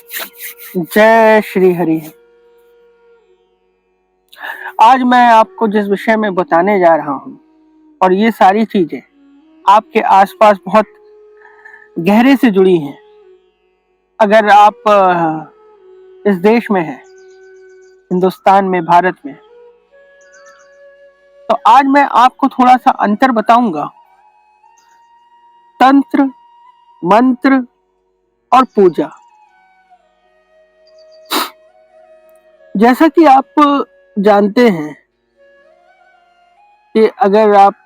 जय श्री हरि। आज मैं आपको जिस विषय में बताने जा रहा हूँ और ये सारी चीजें आपके आसपास बहुत गहरे से जुड़ी हैं। अगर आप इस देश में हैं, हिंदुस्तान में, भारत में, तो आज मैं आपको थोड़ा सा अंतर बताऊंगा तंत्र, मंत्र और पूजा। जैसा कि आप जानते हैं कि अगर आप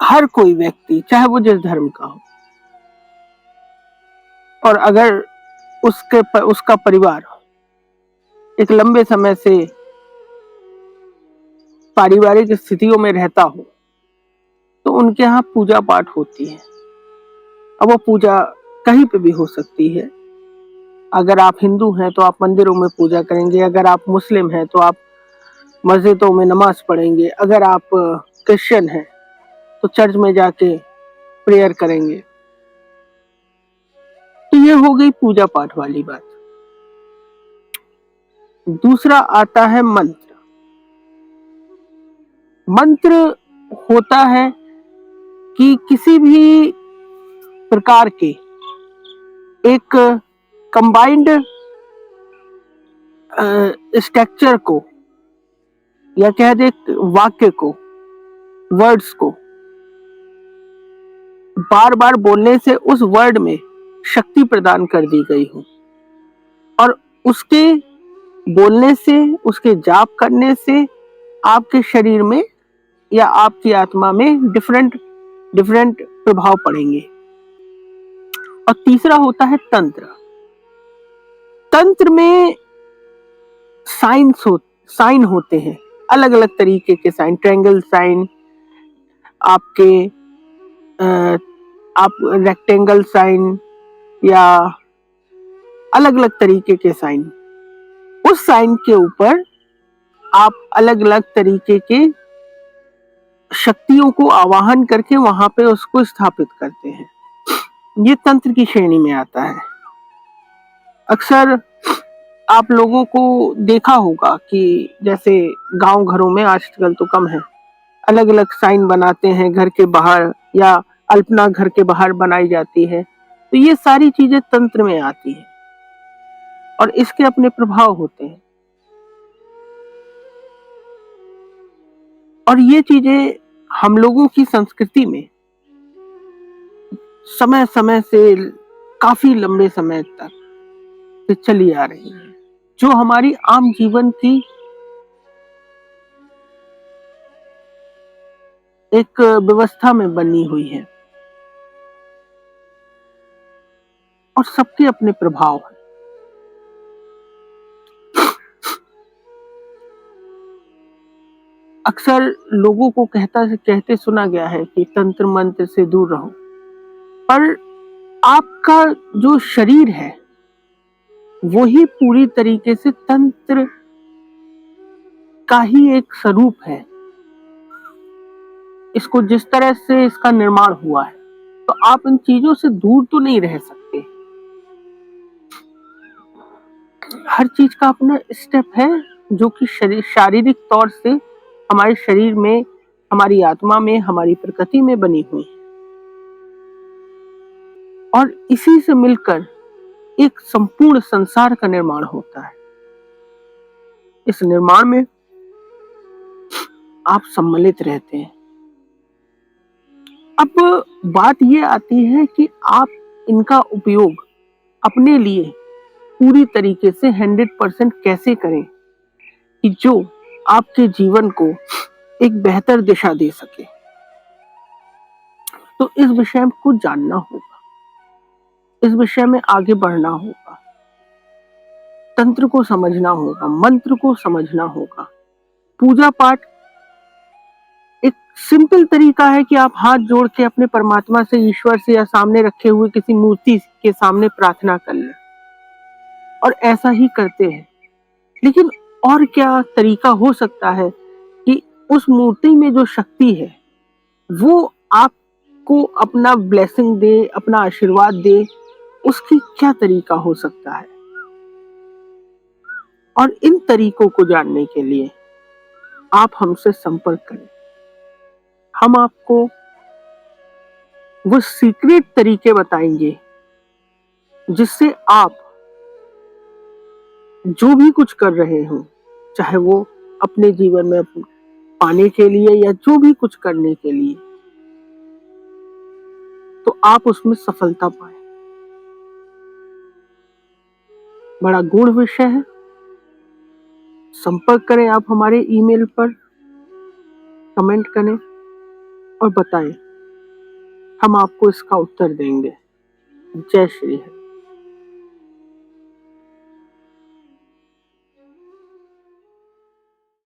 हर कोई व्यक्ति, चाहे वो जिस धर्म का हो, और अगर उसका परिवार एक लंबे समय से पारिवारिक स्थितियों में रहता हो, तो उनके यहाँ पूजा पाठ होती है। अब वो पूजा कहीं पे भी हो सकती है। अगर आप हिंदू हैं तो आप मंदिरों में पूजा करेंगे, अगर आप मुस्लिम हैं तो आप मस्जिदों में नमाज पढ़ेंगे, अगर आप क्रिश्चियन हैं तो चर्च में जाके प्रेयर करेंगे। तो ये हो गई पूजा पाठ वाली बात। दूसरा आता है मंत्र। मंत्र होता है कि किसी भी प्रकार के एक कंबाइंड स्ट्रक्चर को, या कह दे वाक्य को, वर्ड्स को बार बार बोलने से उस वर्ड में शक्ति प्रदान कर दी गई हो, और उसके बोलने से, उसके जाप करने से आपके शरीर में या आपकी आत्मा में डिफरेंट प्रभाव पड़ेंगे। और तीसरा होता है तंत्र। तंत्र में साइन होते हैं, अलग अलग तरीके के साइन, ट्रायंगल साइन, आप रेक्टेंगल साइन, या अलग अलग तरीके के साइन। उस साइन के ऊपर आप अलग अलग तरीके के शक्तियों को आवाहन करके वहां पे उसको स्थापित करते हैं। ये तंत्र की श्रेणी में आता है। अक्सर आप लोगों को देखा होगा कि जैसे गांव घरों में, आजकल तो कम है, अलग अलग साइन बनाते हैं घर के बाहर, या अल्पना घर के बाहर बनाई जाती है। तो ये सारी चीजें तंत्र में आती है और इसके अपने प्रभाव होते हैं। और ये चीजें हम लोगों की संस्कृति में समय समय से, काफी लंबे समय तक से चली आ रही है, जो हमारी आम जीवन की एक व्यवस्था में बनी हुई है, और सबके अपने प्रभाव हैं। अक्सर लोगों को कहते सुना गया है कि तंत्र मंत्र से दूर रहो, पर आपका जो शरीर है वही पूरी तरीके से तंत्र का ही एक स्वरूप है। इसको जिस तरह से इसका निर्माण हुआ है, तो आप इन चीजों से दूर तो नहीं रह सकते। हर चीज का अपना स्टेप है, जो कि शारीरिक तौर से हमारे शरीर में, हमारी आत्मा में, हमारी प्रकृति में बनी हुई है, और इसी से मिलकर एक संपूर्ण संसार का निर्माण होता है। इस निर्माण में आप सम्मिलित रहते हैं। अब बात यह आती है कि आप इनका उपयोग अपने लिए पूरी तरीके से 100% कैसे करें कि जो आपके जीवन को एक बेहतर दिशा दे सके। तो इस विषय में कुछ जानना होगा, इस विषय में आगे बढ़ना होगा, तंत्र को समझना होगा, मंत्र को समझना होगा। पूजा पाठ एक सिंपल तरीका है कि आप हाथ जोड़ के अपने परमात्मा से, ईश्वर से, या सामने रखे हुए किसी मूर्ति के सामने प्रार्थना कर लें, और ऐसा ही करते हैं। लेकिन और क्या तरीका हो सकता है कि उस मूर्ति में जो शक्ति है वो आपको अपना ब्लेसिंग दे, अपना आशीर्वाद दे, उसकी क्या तरीका हो सकता है। और इन तरीकों को जानने के लिए आप हमसे संपर्क करें। हम आपको वो सीक्रेट तरीके बताएंगे जिससे आप जो भी कुछ कर रहे हो, चाहे वो अपने जीवन में पाने के लिए या जो भी कुछ करने के लिए, तो आप उसमें सफलता पाए। बड़ा गूढ़ विषय है। संपर्क करें आप हमारे ईमेल पर, कमेंट करें और बताएं, हम आपको इसका उत्तर देंगे। जय श्री हरि।